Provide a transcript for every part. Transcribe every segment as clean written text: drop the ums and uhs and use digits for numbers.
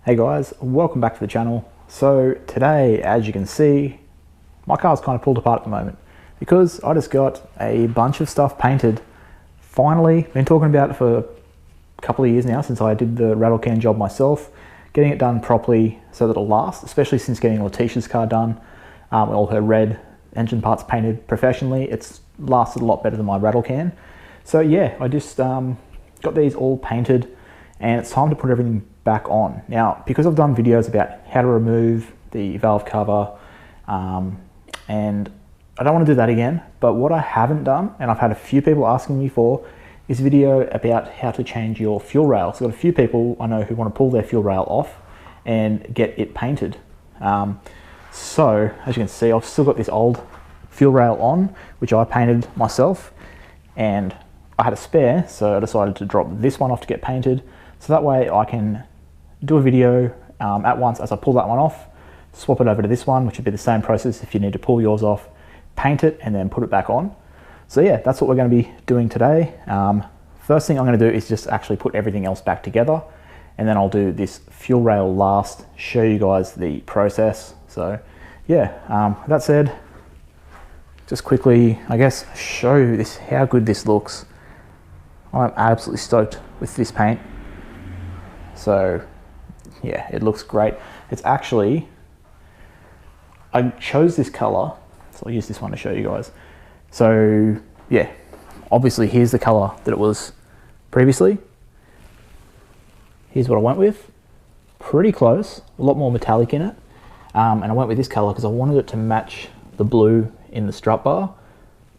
Hey guys, welcome back to the channel. So today, as you can see, my car's kind of pulled apart at the moment because I just got a bunch of stuff painted. Finally, been talking about it for a couple of years now since I did the rattle can job myself, getting it done properly so that it'll last, especially since getting Letitia's car done, all her red engine parts painted professionally. It's lasted a lot better than my rattle can. So yeah, I just got these all painted and it's time to put everything back on. Now, because I've done videos about how to remove the valve cover, and I don't want to do that again, but what I haven't done, and I've had a few people asking me for, is a video about how to change your fuel rail. So I've got a few people I know who want to pull their fuel rail off and get it painted. So, as you can see, I've still got this old fuel rail on, which I painted myself, and I had a spare, so I decided to drop this one off to get painted. So that way I can do a video at once as I pull that one off, swap it over to this one, which would be the same process if you need to pull yours off, paint it, and then put it back on. So yeah, that's what we're going to be doing today. First thing I'm going to do is just actually put everything else back together, and then I'll do this fuel rail last, show you guys the process. So yeah, that said, just quickly, I guess, show this how good this looks. I'm absolutely stoked with this paint. So yeah, it looks great. It's actually, I chose this color, so I'll use this one to show you guys. So yeah, obviously here's the color that it was previously. Here's what I went with. Pretty close, a lot more metallic in it. And I went with this color because I wanted it to match the blue in the strut bar.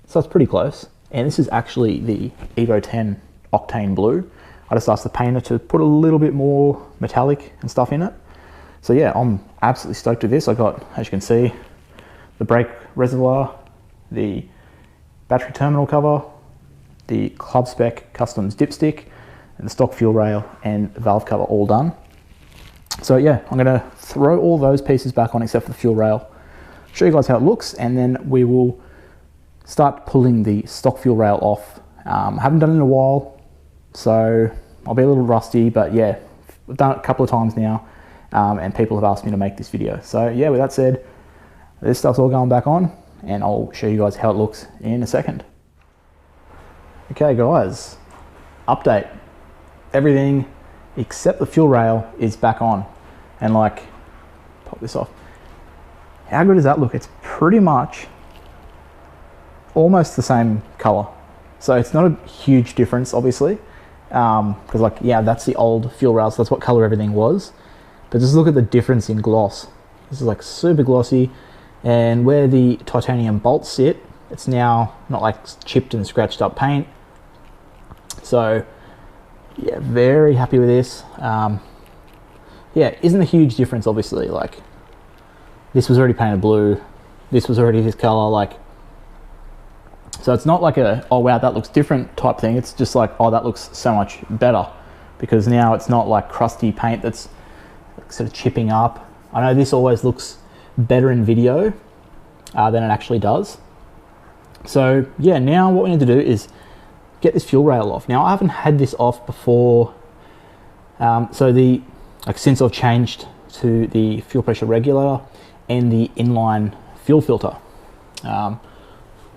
So it's pretty close. And this is actually the Evo 10 Octane Blue. I just asked the painter to put a little bit more metallic and stuff in it. So yeah, I'm absolutely stoked with this. I got, as you can see, the brake reservoir, the battery terminal cover, the club spec customs dipstick, and the stock fuel rail and valve cover all done. So yeah, I'm gonna throw all those pieces back on except for the fuel rail, show you guys how it looks, and then we will start pulling the stock fuel rail off. I haven't done it in a while, so I'll be a little rusty, but yeah, I've done it a couple of times now, and people have asked me to make this video. So yeah, with that said, this stuff's all going back on, and I'll show you guys how it looks in a second. Okay guys, update. Everything except the fuel rail is back on, and like, pop this off. How good does that look? It's pretty much almost the same color. So it's not a huge difference, obviously, because like, yeah, that's the old fuel rail, so that's what color everything was. But just look at the difference in gloss. This is like super glossy, and where the titanium bolts sit, it's now not like chipped and scratched up paint. So yeah, very happy with this. Yeah, isn't a huge difference, obviously. Like, this was already painted blue, this was already this color, like, so it's not like a, oh wow, that looks different type thing. It's just like, oh, that looks so much better, because now it's not like crusty paint that's sort of chipping up. I know this always looks better in video than it actually does. So yeah, now what we need to do is get this fuel rail off. Now I haven't had this off before, so the, like, since I've changed to the fuel pressure regulator and the inline fuel filter,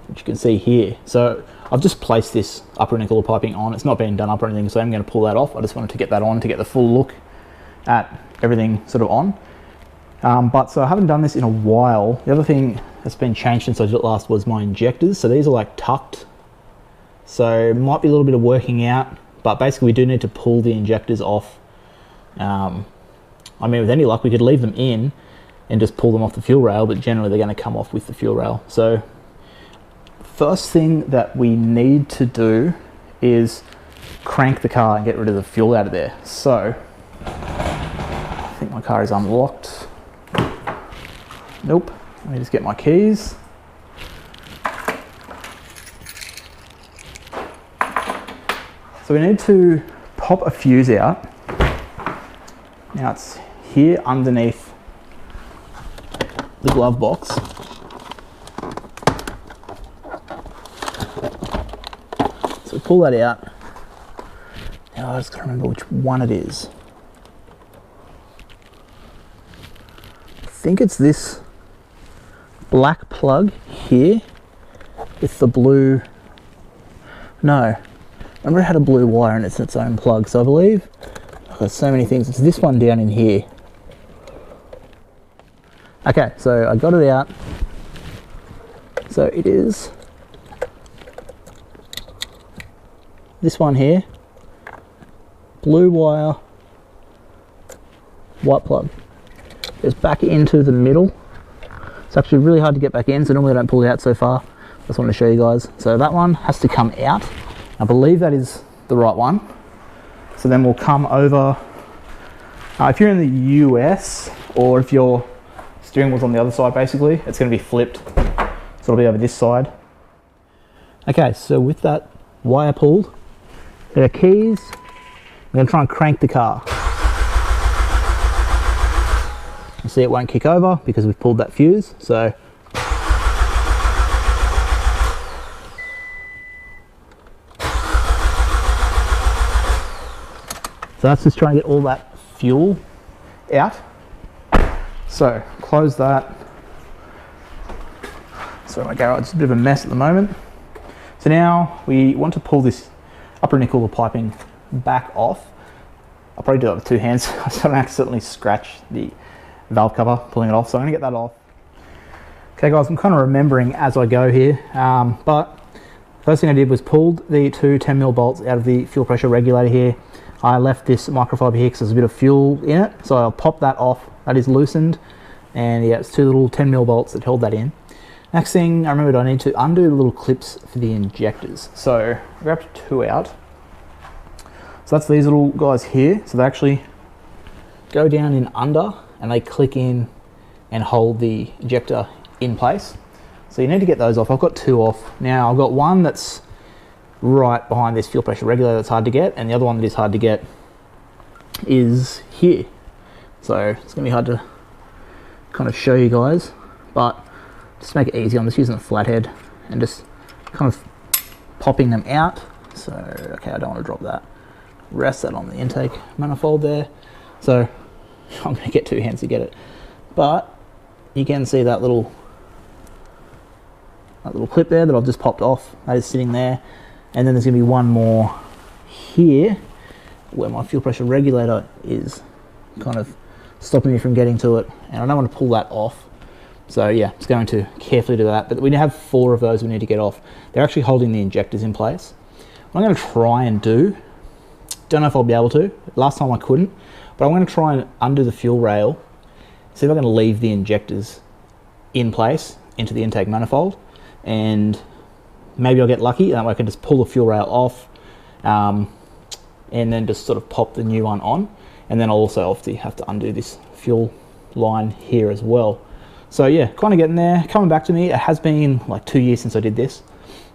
which you can see here. So I've just placed this upper intercooler piping on. It's not been done up or anything, so I'm going to pull that off. I just wanted to get that on to get the full look at everything sort of on. But so I haven't done this in a while. The other thing that's been changed since I did it last was my injectors. So these are like tucked, so it might be a little bit of working out, but basically we do need to pull the injectors off. I mean, with any luck we could leave them in and just pull them off the fuel rail, but generally they're going to come off with the fuel rail. So first thing that we need to do is crank the car and get rid of the fuel out of there. So I think my car is unlocked. Nope, let me just get my keys. So we need to pop a fuse out. Now it's here underneath the glove box. So pull that out. Now I just can't remember which one it is. think it's this black plug here with the blue, no, remember it had a blue wire and it's its own plug, so I believe I've got so many things. It's this one down in here. Okay, so I got it out. So it is this one here, blue wire, white plug. It's back into the middle. It's actually really hard to get back in, so normally I don't pull it out so far. Just want to show you guys. So that one has to come out. I believe that is the right one. So then we'll come over. If you're in the US, or if your steering wheel's on the other side, basically, it's going to be flipped. So it'll be over this side. Okay, so with that wire pulled, there are keys. I'm going to try and crank the car. You see it won't kick over because we've pulled that fuse. So that's just trying to get all that fuel out. So close that. So my garage is a bit of a mess at the moment. So now we want to pull this upper nickel cooler piping back off. I'll probably do that with two hands so I don't accidentally scratch the valve cover pulling it off. So I'm gonna get that off. Okay guys, I'm kind of remembering as I go here, but first thing I did was pulled the two 10mm bolts out of the fuel pressure regulator here. I left this microfiber here because there's a bit of fuel in it, so I'll pop that off. That is loosened, and yeah, it's two little 10mm bolts that held that in. Next thing I remembered, I need to undo the little clips for the injectors. So I grabbed two out. So that's these little guys here. So they actually go down in under and they click in and hold the injector in place. So you need to get those off. I've got two off. Now I've got one that's right behind this fuel pressure regulator that's hard to get, and the other one that is hard to get is here. So it's gonna be hard to kind of show you guys, but just to make it easy, I'm just using a flathead and just kind of popping them out. So, okay, I don't want to drop that. Rest that on the intake manifold there. So I'm going to get two hands to get it. But you can see that little clip there that I've just popped off. That is sitting there. And then there's going to be one more here where my fuel pressure regulator is kind of stopping me from getting to it. And I don't want to pull that off. So yeah, it's going to carefully do that. But we have four of those we need to get off. They're actually holding the injectors in place. What I'm going to try and do, don't know if I'll be able to. Last time I couldn't. But I'm going to try and undo the fuel rail. See if I can leave the injectors in place into the intake manifold. And maybe I'll get lucky. That way I can just pull the fuel rail off. And then just sort of pop the new one on. And then I'll also obviously have to undo this fuel line here as well. So yeah, kind of getting there, coming back to me. It has been like 2 years since I did this.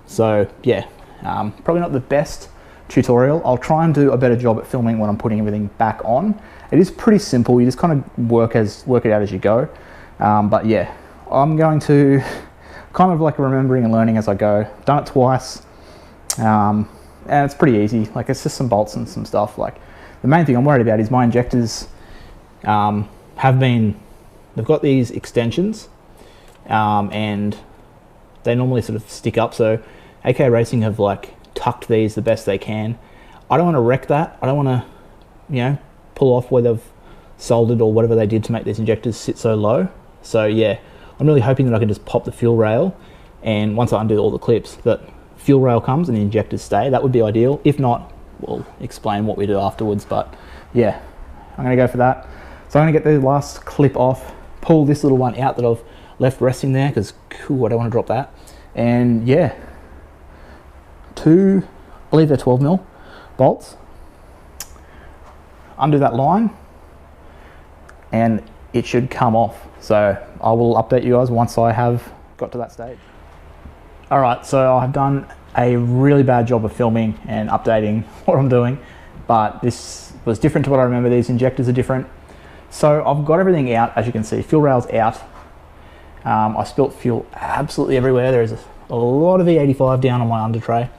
So yeah, probably not the best tutorial. I'll try and do a better job at filming when I'm putting everything back on. It is pretty simple. You just kind of work it out as you go. But yeah, I'm going to kind of like remembering and learning as I go. Done it twice. And it's pretty easy. Like it's just some bolts and some stuff. Like the main thing I'm worried about is my injectors they've got these extensions and they normally sort of stick up. So AK Racing have like tucked these the best they can. I don't want to wreck that. I don't want to, you know, pull off where they've soldered or whatever they did to make these injectors sit so low. So yeah, I'm really hoping that I can just pop the fuel rail, and once I undo all the clips, that fuel rail comes and the injectors stay. That would be ideal. If not, we'll explain what we do afterwards. But yeah, I'm going to go for that. So I'm going to get the last clip off, pull this little one out that I've left resting there because cool, I don't want to drop that. And yeah, I believe they're 12mm bolts. Undo that line and it should come off. So I will update you guys once I have got to that stage. All right, so I've done a really bad job of filming and updating what I'm doing, but this was different to what I remember. These injectors are different. So I've got everything out, as you can see, fuel rail's out. I spilt fuel absolutely everywhere. There is a lot of E85 down on my under tray,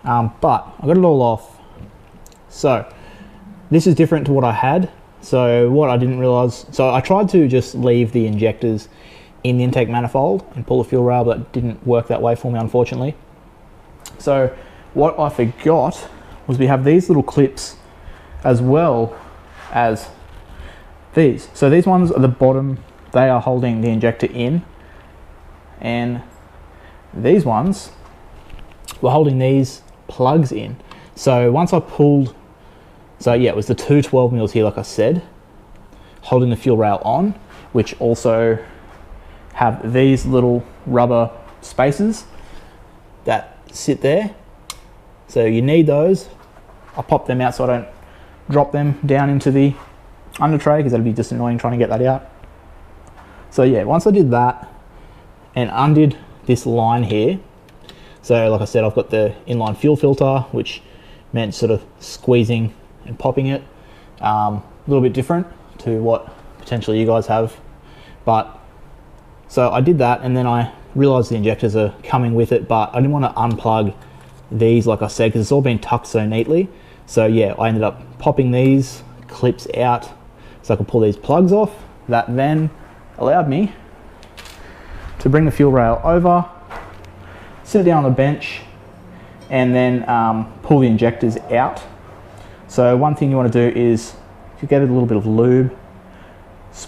but I got it all off. So this is different to what I had. So what I didn't realize, so I tried to just leave the injectors in the intake manifold and pull the fuel rail, but it didn't work that way for me, unfortunately. So what I forgot was we have these little clips as well as these. So these ones at the bottom, they are holding the injector in, and these ones were holding these plugs in. So once I pulled, so yeah, it was the two 12 mils here, like I said, holding the fuel rail on, which also have these little rubber spaces that sit there. So you need those. I pop them out so I don't drop them down into the under tray, because that'd be just annoying trying to get that out. So yeah, once I did that and undid this line here, so like I said, I've got the inline fuel filter, which meant sort of squeezing and popping it. A little bit different to what potentially you guys have. But so I did that, and then I realized the injectors are coming with it, but I didn't want to unplug these, like I said, because it's all been tucked so neatly. So yeah, I ended up popping these clips out so I could pull these plugs off. That then allowed me to bring the fuel rail over, sit it down on the bench, and then pull the injectors out. So one thing you want to do is, if you get a little bit of lube,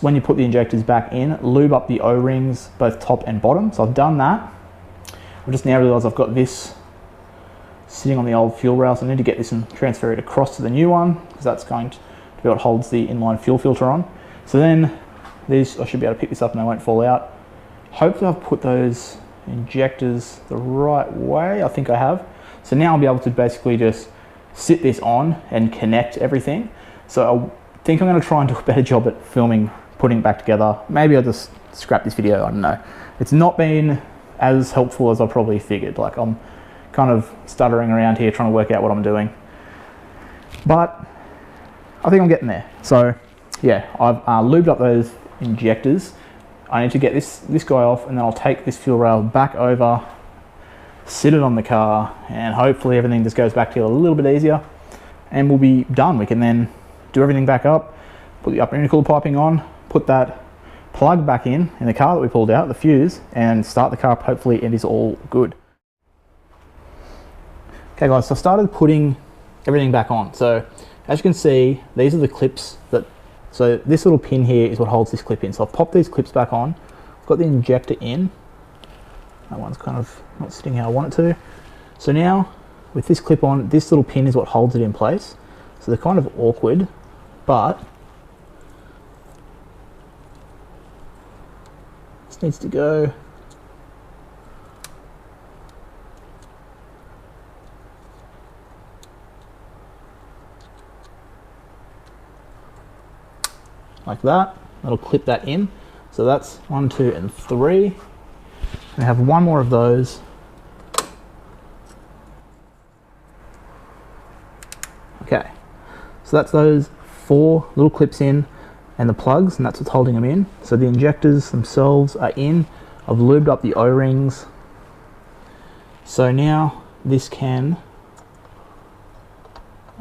when you put the injectors back in, lube up the O-rings, both top and bottom. So I've done that. I just now realised I've got this sitting on the old fuel rail, so I need to get this and transfer it across to the new one, because that's going to be what holds the inline fuel filter on. So then these, I should be able to pick this up and they won't fall out. Hopefully I've put those injectors the right way. I think I have. So now I'll be able to basically just sit this on and connect everything. So I think I'm going to try and do a better job at filming, putting it back together. Maybe I'll just scrap this video, I don't know. It's not been as helpful as I probably figured. Like, I'm kind of stuttering around here trying to work out what I'm doing. But I think I'm getting there. So yeah, I've lubed up those injectors. I need to get this guy off, and then I'll take this fuel rail back over, sit it on the car, and hopefully everything just goes back to a little bit easier, and we'll be done. We can then do everything back up, put the upper intercooler piping on, put that plug back in the car that we pulled out, the fuse, and start the car up. Hopefully it is all good. Okay guys, so I started putting everything back on. So as you can see, these are the clips that, so this little pin here is what holds this clip in. So I've popped these clips back on. I've got the injector in. That one's kind of not sitting how I want it to. So now with this clip on, this little pin is what holds it in place. So they're kind of awkward, but this needs to go like that. That'll clip that in. So that's 1, 2, and 3. And I have one more of those. Okay, so that's those 4 little clips in and the plugs, and that's what's holding them in. So the injectors themselves are in. I've lubed up the O-rings. So now this can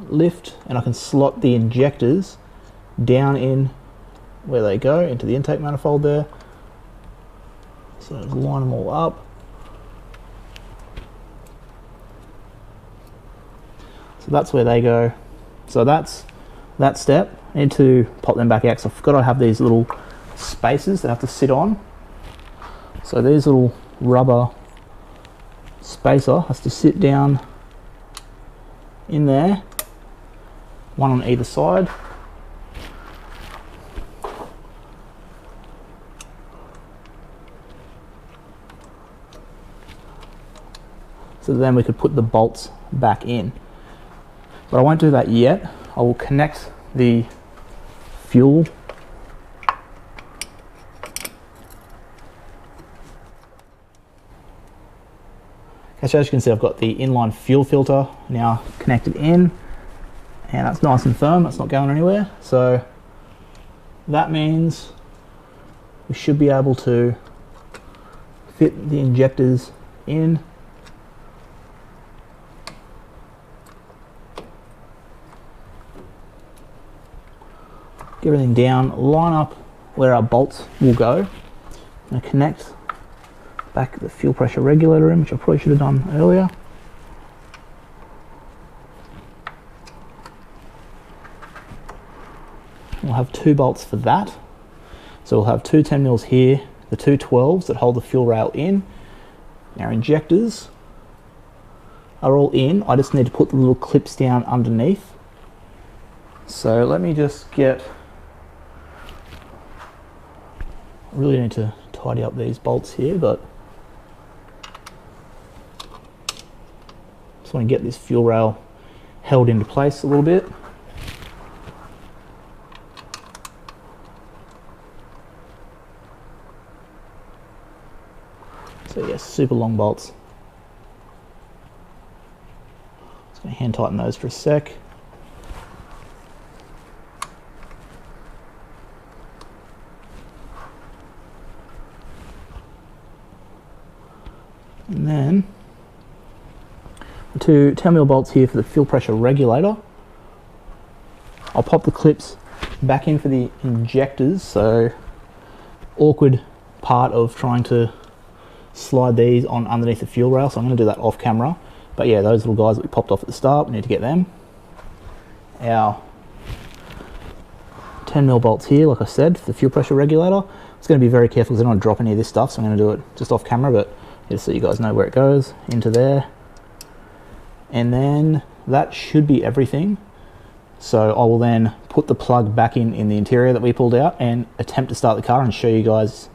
lift, and I can slot the injectors down in where they go, into the intake manifold there. So line them all up. So that's where they go. So that's that step. I need to pop them back out because I forgot I have these little spaces that I have to sit on. So these little rubber spacer has to sit down in there, one on either side. So then we could put the bolts back in. But I won't do that yet. I will connect the fuel okay, so as you can see, I've got the inline fuel filter now connected in, and that's nice and firm, that's not going anywhere. So that means we should be able to fit the injectors in. get everything down, line up where our bolts will go, and connect back the fuel pressure regulator in, which I probably should have done earlier. We'll have 2 bolts for that. So we'll have 2 10mm here, the 2 12s that hold the fuel rail in. Our injectors are all in. I just need to put the little clips down underneath. So let me just get, I really need to tidy up these bolts here, but just want to get this fuel rail held into place a little bit. So yes, super long bolts. Just going to hand tighten those for a sec. And then the 2 10mm bolts here for the fuel pressure regulator. I'll pop the clips back in for the injectors, so awkward part of trying to slide these on underneath the fuel rail, so I'm going to do that off camera. But yeah, those little guys that we popped off at the start, we need to get them. Our 10mm bolts here, like I said, for the fuel pressure regulator. It's going to be very careful because I don't want to drop any of this stuff, so I'm going to do it just off camera, but just so you guys know where it goes, into there. And then that should be everything. So I will then put the plug back in the interior that we pulled out and attempt to start the car and show you guys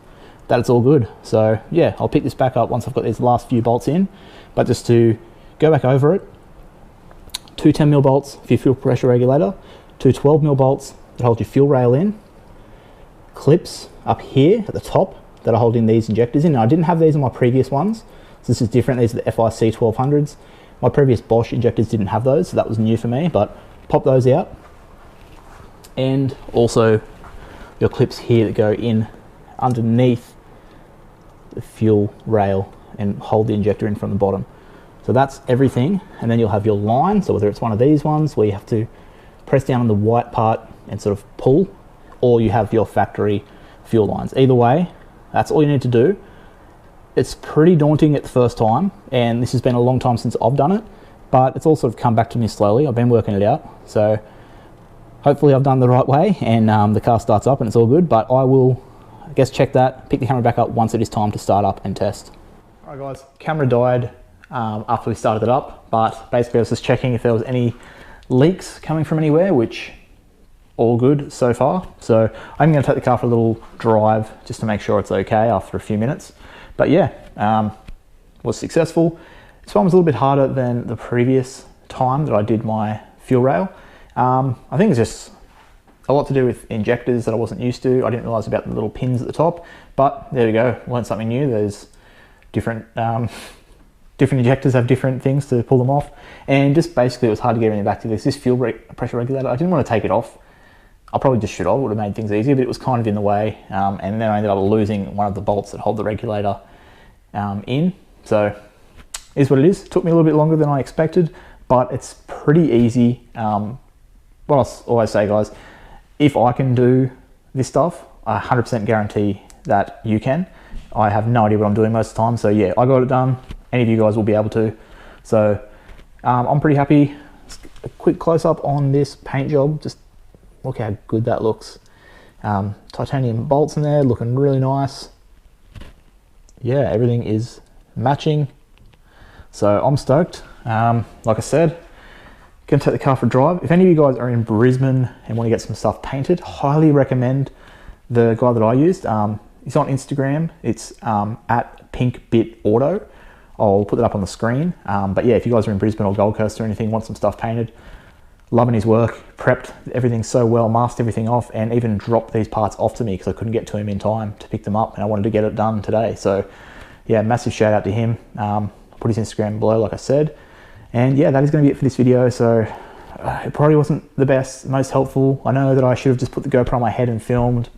that it's all good. So yeah, I'll pick this back up once I've got these last few bolts in. But just to go back over it, 2 10mm bolts for your fuel pressure regulator, 2 12mm bolts that hold your fuel rail in, clips up here at the top that are holding these injectors in. Now, I didn't have these on my previous ones, so this is different. These are the FIC 1200s. My previous Bosch injectors didn't have those, so that was new for me, but pop those out. And also your clips here that go in underneath the fuel rail and hold the injector in from the bottom. So that's everything. And then you'll have your line, so whether it's one of these ones where you have to press down on the white part and sort of pull, or you have your factory fuel lines. Either way, that's all you need to do. It's pretty daunting at the first time, and this has been a long time since I've done it, but it's all sort of come back to me slowly. I've been working it out, so hopefully I've done the right way and the car starts up and it's all good. But I will, I guess, check that, pick the camera back up once it is time to start up and test. All right guys, camera died after we started it up, but basically I was just checking if there was any leaks coming from anywhere, which all good so far. So I'm going to take the car for a little drive just to make sure it's okay after a few minutes. But yeah, was successful. This one was a little bit harder than the previous time that I did my fuel rail. I think it's just a lot to do with injectors that I wasn't used to. I didn't realize about the little pins at the top, but there we go. Learned something new. There's different different injectors have different things to pull them off, and just basically it was hard to get everything back to this fuel pressure regulator. I didn't want to take it off. I probably just should have, would have made things easier, but it was kind of in the way, and then I ended up losing one of the bolts that hold the regulator in. So is what it is. It took me a little bit longer than I expected, but it's pretty easy. What I always say, guys, if I can do this stuff, I 100% guarantee that you can. I have no idea what I'm doing most of the time, so yeah, I got it done. Any of you guys will be able to. So I'm pretty happy. Just a quick close-up on this paint job. Just look how good that looks. Titanium bolts in there, looking really nice. Yeah, everything is matching. So I'm stoked. Like I said, gonna take the car for a drive. If any of you guys are in Brisbane and want to get some stuff painted, highly recommend the guy that I used. He's on Instagram. It's at pinkbitauto. I'll put that up on the screen. But yeah, if you guys are in Brisbane or Gold Coast or anything, want some stuff painted, loving his work, prepped everything so well, masked everything off, and even dropped these parts off to me because I couldn't get to him in time to pick them up, and I wanted to get it done today. So yeah, massive shout out to him. Put his Instagram below, like I said. And yeah, that is going to be it for this video. So it probably wasn't the best, most helpful. I know that I should have just put the GoPro on my head and filmed,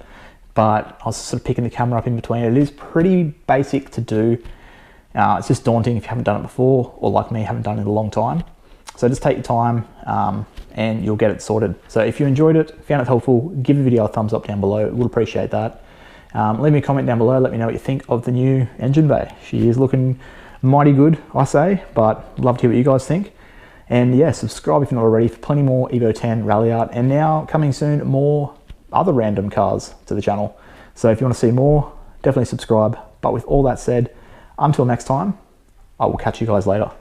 but I was sort of picking the camera up in between. It is pretty basic to do. It's just daunting if you haven't done it before, or like me, haven't done it in a long time. So just take your time and you'll get it sorted. So if you enjoyed it, found it helpful, give the video a thumbs up down below. Would appreciate that. Leave me a comment down below. Let me know what you think of the new engine bay. She is looking mighty good, I say, but love to hear what you guys think. And yeah, subscribe if you're not already for plenty more Evo 10 rally art, and now coming soon, more other random cars to the channel. So if you want to see more, definitely subscribe. But with all that said, until next time, I will catch you guys later.